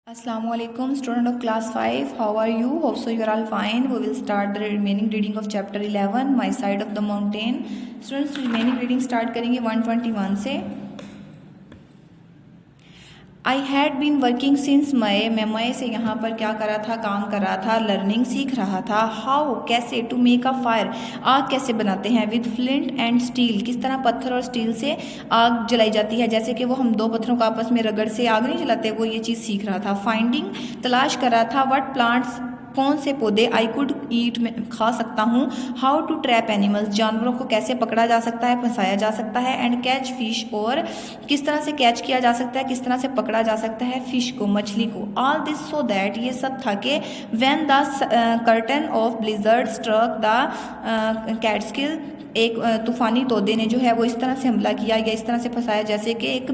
Assalamualaikum, student of class 5. How are you? Hope so you are all fine. We will start the remaining reading of chapter 11, My Side of the Mountain. Students, remaining reading start करेंगे 121 से. I had been working since May. मैं मई से यहाँ पर क्या कर रहा था, काम कर रहा था, लर्निंग सीख रहा था. हाउ कैसे, टू मेक अ फायर, आग कैसे बनाते हैं, विद फ्लिंट एंड स्टील, किस तरह पत्थर और स्टील से आग जलाई जाती है. जैसे कि वो हम दो पत्थरों को आपस में रगड़ से आग नहीं जलाते, वो ये चीज़ सीख रहा था. फाइंडिंग, तलाश कर रहा था. व्हाट प्लांट्स, कौन से पौधे, आई कुड ईट, में खा सकता हूँ. हाउ टू ट्रैप एनिमल्स, जानवरों को कैसे पकड़ा जा सकता है, फंसाया जा सकता है. एंड कैच फिश, और किस तरह से कैच किया जा सकता है, किस तरह से पकड़ा जा सकता है फिश को, मछली को. ऑल दिस सो दैट, ये सब था कि when the curtain of blizzard struck the Catskill, एक तूफानी तोदे ने जो है वो इस तरह से हमला किया या इस तरह से फंसाया जैसे कि एक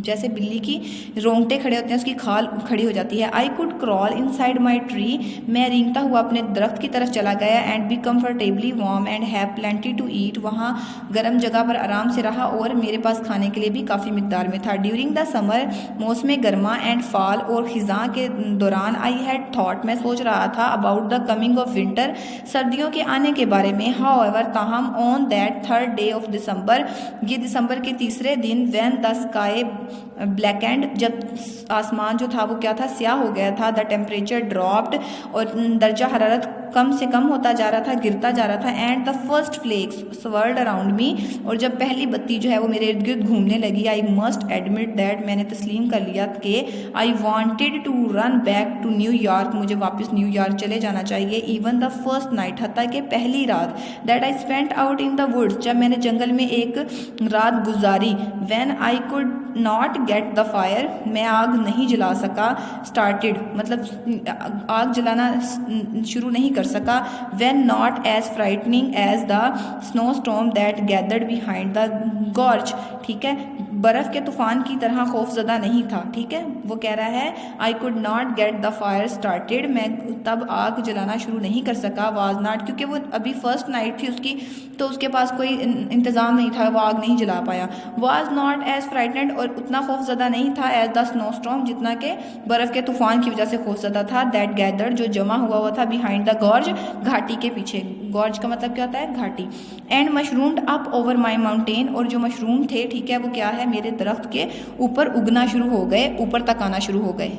जैसे बिल्ली की रोंगटे खड़े होते हैं उसकी खाल खड़ी हो जाती है. I could crawl inside my tree, मैं रेंगता हुआ अपने दरख्त की तरफ चला गया. And be comfortably warm and have plenty to eat, वहाँ गर्म जगह पर आराम से रहा और मेरे पास खाने के लिए भी काफ़ी मिकदार में था. ड्यूरिंग द समर, मौसम गर्मा, एंड फॉल, और खिज़ां के दौरान, आई हैड थॉट, मैं सोच रहा था, about the coming of winter, सर्दियों के आने के बारे में. हाउएवर, ताहम, on that third day of December, ये दिसंबर के तीसरे दिन, when the sky black and, जब आसमान जो था वो क्या था, स्याह हो गया था. द टेम्परेचर ड्रॉप्ड, और दर्जा हरारत कम से कम होता जा रहा था, गिरता जा रहा था. And the first flakes swirled around me, और जब पहली बत्ती जो है वो मेरे इर्द गिर्द घूमने लगी. आई मस्ट एडमिट दैट, मैंने तस्लीम कर लिया कि I wanted to run back to New York, मुझे वापस न्यूयॉर्क चले जाना चाहिए. इवन द फर्स्ट नाइट, हत्ता कि पहली रात, that I spent out in the woods, जब मैंने जंगल में एक रात गुजारी. When I could not get the fire, मैं आग नहीं जला सका. स्टार्टेड मतलब आग जलाना शुरू नहीं कर सका. When not as frightening as the snowstorm that gathered behind the gorge, ठीक है, बर्फ़ के तूफान की तरह खौफजदा नहीं था. ठीक है, वो कह रहा है I could not get the fire started, मैं तब आग जलाना शुरू नहीं कर सका. वाज नॉट, क्योंकि वो अभी फर्स्ट नाइट थी उसकी, तो उसके पास कोई इंतज़ाम नहीं था, वो आग नहीं जला पाया. वाज नॉट एज फ्राइटनेड, और उतना खौफजदा नहीं था, एज द स्नो स्टॉर्म, जितना कि बर्फ़ के तूफान की वजह से खौफजदा था. दैट गैदर्ड, जो जमा हुआ था, बिहाइंड द गॉर्ज, घाटी के पीछे. गॉर्ज का मतलब क्या होता है, घाटी. And mushroomed up over my mountain, और जो मशरूम थे, ठीक है, वो क्या है, मेरे दरख्त के ऊपर उगना शुरू हो गए, ऊपर तक आना शुरू हो गए.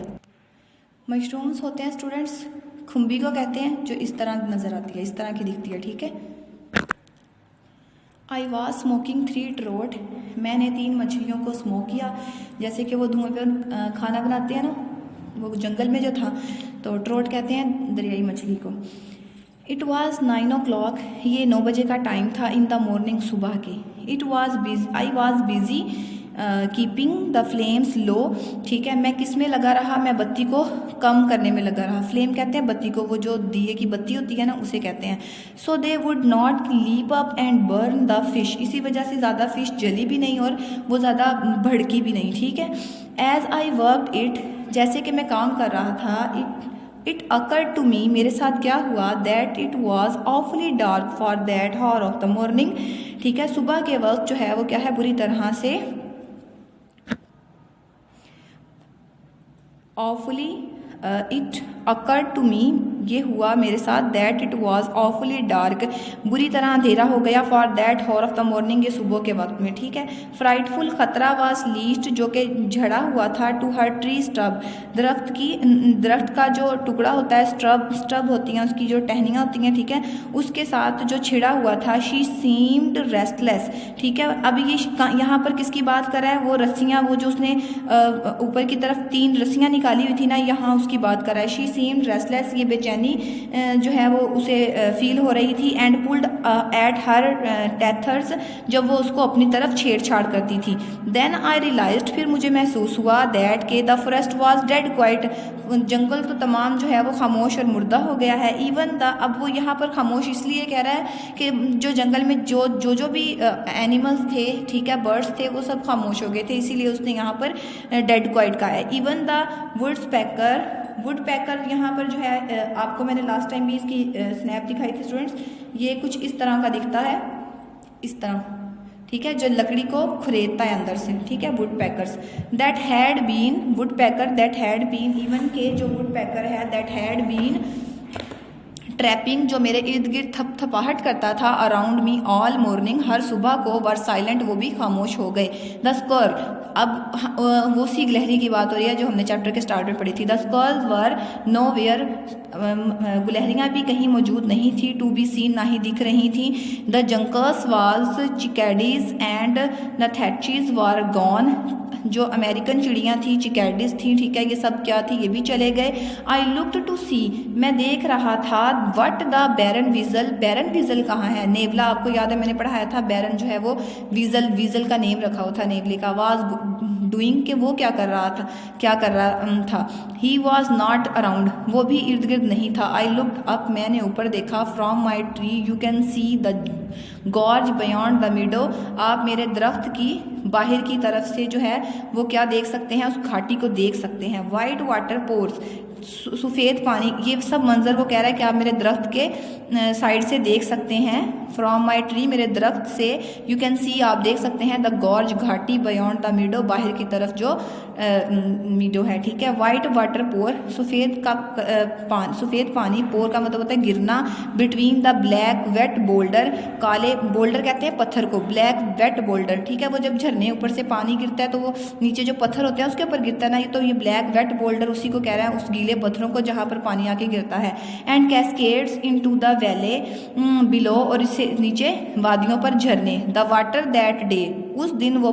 मशरूम्स होते हैं स्टूडेंट्स, खुम्बी को कहते हैं, जो इस तरह नज़र आती है, इस तरह की दिखती है. ठीक है. आई वॉज स्मोकिंग 3 ट्रोट, मैंने 3 मछलियों को स्मोक किया, जैसे कि वो धुएं पर खाना बनाते हैं ना, वो जंगल में जो था, तो ट्रोट कहते हैं दरियाई मछली को. इट वॉज़ 9 o'clock, ये 9 बजे का टाइम था. इन द मॉर्निंग, सुबह के. It was busy, I was busy keeping the flames low, ठीक है, मैं किस में लगा रहा, मैं बत्ती को कम करने में लगा रहा. फ्लेम कहते हैं बत्ती को, वो जो दिए की बत्ती होती है ना, उसे कहते हैं. So they would not leap up and burn the fish, इसी वजह से ज़्यादा फिश जली भी नहीं और वो ज़्यादा भड़की भी नहीं. ठीक है. एज आई वर्कड इट, जैसे कि मैं काम कर रहा था, इट अकर टू मी, मेरे साथ क्या हुआ, that it was awfully dark for that hour of the morning, ठीक है, सुबह के वक्त जो है वो क्या है, बुरी तरह से ऑफली, इट अकर टू मी, ये हुआ मेरे साथ, that it was awfully dark, बुरी तरह अंधेरा हो गया, for that hour of the morning, ये सुबह के वक्त में. ठीक है. फ्राइटफुल, खतरा, वाज लीस्ट, जो कि झड़ा हुआ था, टू हर ट्री स्टब, दरख्त का जो टुकड़ा होता है, स्टब होती हैं, उसकी जो टहनियाँ होती हैं, ठीक है, उसके साथ जो छिड़ा हुआ था. शी सीम्ड रेस्टलेस, ठीक है. अब ये यहाँ पर किसकी बात कर रहा है, वो रस्सियाँ, वो जो उसने ऊपर की तरफ 3 रस्सियाँ निकाली हुई थी ना, यहाँ उसकी बात कर रहा है. शी सीम्ड रेस्टलेस, ये बेचैनी जो है वो उसे फील हो रही थी. एंड पुल्ड एट हर टेथर्स, जब वो उसको अपनी तरफ छेड़छाड़ करती थी. देन आई रियलाइज्ड, फिर मुझे महसूस हुआ, दैट के the forest was dead quiet, जंगल तो तमाम जो है वो खामोश और मुर्दा हो गया है. इवन द, अब वो यहाँ पर खामोश इसलिए कह रहा है कि जो जंगल में जो भी एनिमल्स थे, ठीक है, बर्ड्स थे, वो सब खामोश हो गए थे, इसीलिए उसने यहाँ पर डेड क्वाइट कहा है. इवन द वुड पैकर यहाँ पर जो है, आपको मैंने लास्ट टाइम भी इसकी स्नैप दिखाई थी स्टूडेंट्स, ये कुछ इस तरह का दिखता है, इस तरह. ठीक है, जो लकड़ी को खुरेदता है अंदर से, ठीक है, woodpeckers. That had been, woodpecker that had been, even के जो वुड पैकर है, दैट हैड बीन ट्रैपिंग, जो मेरे इर्द गिर्द थपथपाहट करता था, अराउंड मी ऑल मॉर्निंग, हर सुबह को, वर साइलेंट, वो भी खामोश हो गए। द स्क्वायर, अब वो सी गिलहरी की बात हो रही है जो हमने चैप्टर के स्टार्ट में पढ़ी थी। The squirrels were nowhere, गिलहरियाँ भी कहीं मौजूद नहीं थी। टू बी सीन, ना ही दिख रही थी। The juncos owls chickadees and nuthatches were gone, जो अमेरिकन चिड़ियाँ थी, चिकैडीज थी, ठीक है, ये सब क्या थी, ये भी चले गए। आई लुक्ड टू सी, मैं देख रहा था, what the baron weasel, baron weasel कहाँ है, नेवला, आपको याद है मैंने पढ़ाया था, बैरन जो है वो विजल, विजल का नेम रखा हुआ था नेवले का। वाज डूइंग, के वो क्या कर रहा था। ही वॉज नॉट अराउंड, वो भी इर्द गिर्द नहीं था। आई लुक्ड अप, मैंने ऊपर देखा। From my tree you can see the gorge beyond the meadow, आप मेरे दरख्त की बाहर की तरफ से जो है वो क्या देख सकते हैं, उस घाटी को देख सकते हैं। वाइट वाटर पोर्स, सफ़ेद पानी, ये सब मंजर वो कह रहा है कि आप मेरे दरख्त के साइड से देख सकते हैं। फ्रॉम माई ट्री, मेरे दरख्त से, यू कैन सी, आप देख सकते हैं, द गॉर्ज, घाटी, बियॉन्ड द मीडो, बाहर की तरफ जो मीडो है, ठीक है। वाइट वाटर पोर, सफ़ेद पानी, पोर का मतलब होता है गिरना। Between the black wet boulder, काले बोल्डर कहते हैं पत्थर को, ब्लैक वेट बोल्डर, ठीक है, वो जब झरने ऊपर से पानी गिरता है तो वो नीचे जो पत्थर होते हैं उसके ऊपर गिरता है ना, तो ये ब्लैक वेट बोल्डर उसी को कह रहा है, उस गीले पत्थरों को जहाँ पर पानी आके गिरता है। And cascades into the valley below, और इससे नीचे वादियों पर झरने। द वाटर दैट डे, उस दिन वो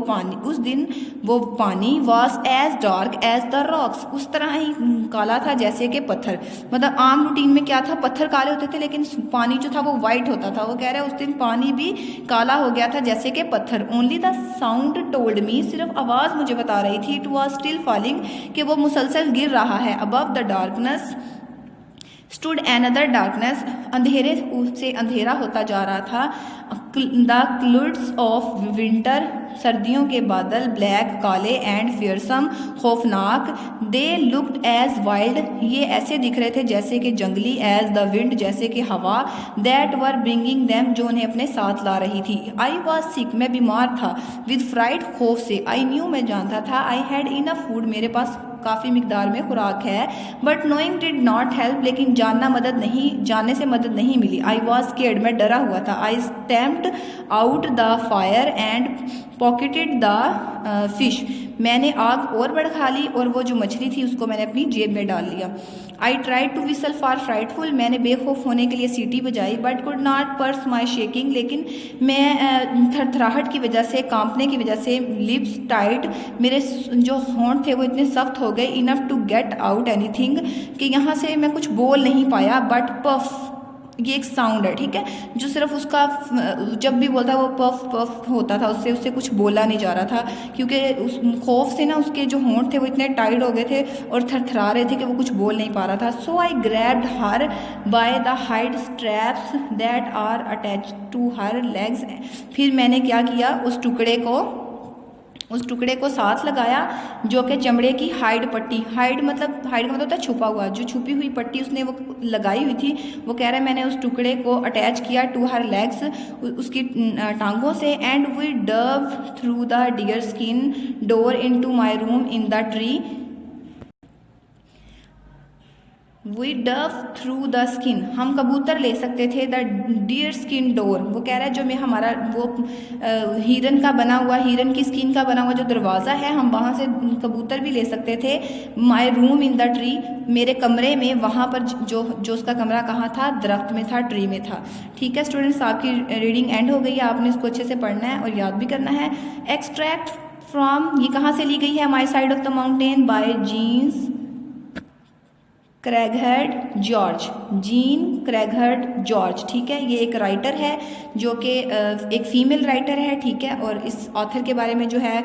पानी was as dark as the rocks, उस तरह ही काला था जैसे कि पत्थर। मतलब आम रूटीन में क्या था, पत्थर काले होते थे लेकिन पानी जो था वो वाइट होता था। वो कह रहे हैं उस दिन पानी भी काला हो गया था जैसे कि पत्थर। Only the sound told me, सिर्फ आवाज़ मुझे बता रही थी, इट वॉज स्टिल फॉलिंग, कि वो मुसलसल गिर रहा है। Above the darkness stood another darkness, अंधेरे से अंधेरा होता जा रहा था। द क्लूड्स ऑफ विंटर, सर्दियों के बादल, ब्लैक, काले, एंड फियरसम, खौफनाक। दे लुक्ड एज वाइल्ड, ये ऐसे दिख रहे थे जैसे कि जंगली। एज द विंड, जैसे कि हवा। दैट वर ब्रिंगिंग दैम, जो उन्हें अपने साथ ला रही थी। आई वॉज सिक, मैं बीमार था। विद फ्राइड, खौफ से। आई न्यू, मैं जानता था। आई हैड इनफ फूड, मेरे पास काफ़ी मिकदार में खुराक है। But knowing did not help, लेकिन जानने से मदद नहीं मिली। आई वॉज स्केर्ड, मैं डरा हुआ था। I stamped out the fire and pocketed the fish, मैंने आग और भड़का ली और वो जो मछली थी उसको मैंने अपनी जेब में डाल लिया। I tried to whistle for Frightful, मैंने बेखौफ होने के लिए सीटी बजाई। But could not purse my shaking, लेकिन मैं थरथराहट की वजह से, कांपने की वजह से, लिप्स टाइट, मेरे जो होंठ थे वो इतने सख्त हो गए। Enough to get out anything, कि यहाँ से मैं कुछ बोल नहीं पाया। बट पफ, ये एक साउंड है, ठीक है, जो सिर्फ उसका जब भी बोलता है वो पफ पफ होता था, उससे कुछ बोला नहीं जा रहा था, क्योंकि उस खौफ से ना उसके जो होंठ थे वो इतने टाइट हो गए थे और थरथरा रहे थे कि वो कुछ बोल नहीं पा रहा था। So I grabbed her by the hide straps that are attach to her legs, फिर मैंने क्या किया, उस टुकड़े को साथ लगाया जो कि चमड़े की हाइड पट्टी, हाइड का मतलब होता है छुपा हुआ, जो छुपी हुई पट्टी उसने वो लगाई हुई थी, वो कह रहा है मैंने उस टुकड़े को अटैच किया टू हर लेग्स, उसकी टांगों से। And we dove through the deer skin door into my room in the tree, we dove through the skin, हम कबूतर ले सकते थे, द डियर स्किन डोर, वो कह रहा है जो मैं हमारा वो हिरन का बना हुआ, हिरन की स्किन का बना हुआ जो दरवाज़ा है, हम वहाँ से कबूतर भी ले सकते थे। My room in the tree, मेरे कमरे में, वहाँ पर जो उसका कमरा कहाँ था, दरख्त में था, ट्री में था। ठीक है स्टूडेंट्स, आपकी रीडिंग एंड हो गई है, आपने इसको अच्छे से पढ़ना है और याद भी करना है। एक्सट्रैक्ट फ्रॉम, ये कहाँ से ली गई है, my side of the mountain by Jean's Craighead George, Jean Craighead George, ठीक है, ये एक राइटर है जो कि एक फ़ीमेल राइटर है, ठीक है, और इस ऑथर के बारे में जो है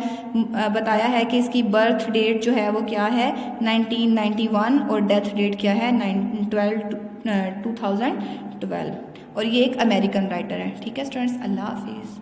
बताया है कि इसकी बर्थ डेट जो है वो क्या है 1991 और डेथ डेट क्या है 2012, और ये एक अमेरिकन राइटर है। ठीक है स्टूडेंट्स, अल्लाह हाफिज़।